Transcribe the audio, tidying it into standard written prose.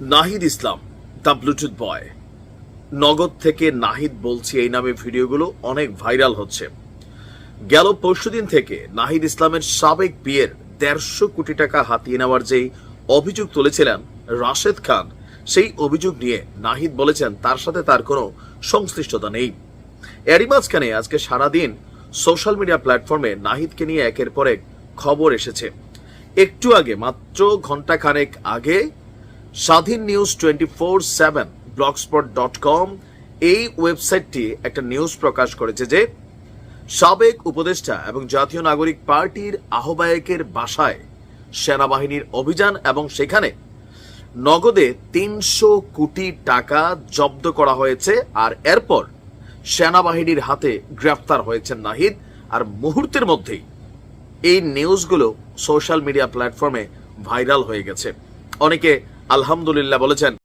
Nahid Islam the Bluetooth বয়। নগদ থেকে নাহিদ বলছি এই নামে ভিডিওগুলো অনেক ভাইরাল হচ্ছে। গেল পরশুদিন থেকে নাহিদ ইসলামের সাবেক বিয়ের 150 কোটি টাকা হাতিয়ে নেওয়ার যেই অভিযোগ তুলেছিলেন রাশেদ খান, সেই অভিযোগ নিয়ে নাহিদ বলেছেন তার সাথে তার কোনো সংশ্লিষ্টতা নেই। এরই মাঝখানে আজকে সারাদিন সোশ্যাল মিডিয়া প্ল্যাটফর্মে নাহিদকে নিয়ে একের পর এক খবর এসেছে। একটু আগে, মাত্র ঘন্টাখানেক আগে, স্বাধীন নিউজ 24/7 blogspot.com এই ওয়েবসাইটটি একটা নিউজ প্রকাশ করেছে যে সাবেক উপদেষ্টা এবং জাতীয় নাগরিক পার্টির আহ্বায়কের বাসায় সেনাবাহিনীর অভিযান এবং সেখানে নগদে 300 কোটি টাকা জব্দ করা হয়েছে। আর এরপর সেনাবাহিনীর হাতে গ্রেফতার হয়েছেন নাহিদ। আর মুহূর্তের মধ্যেই এই নিউজগুলো সোশ্যাল মিডিয়া প্ল্যাটফর্মে ভাইরাল হয়ে গেছে। অনেকে আলহামদুলিল্লাহ বলেছেন।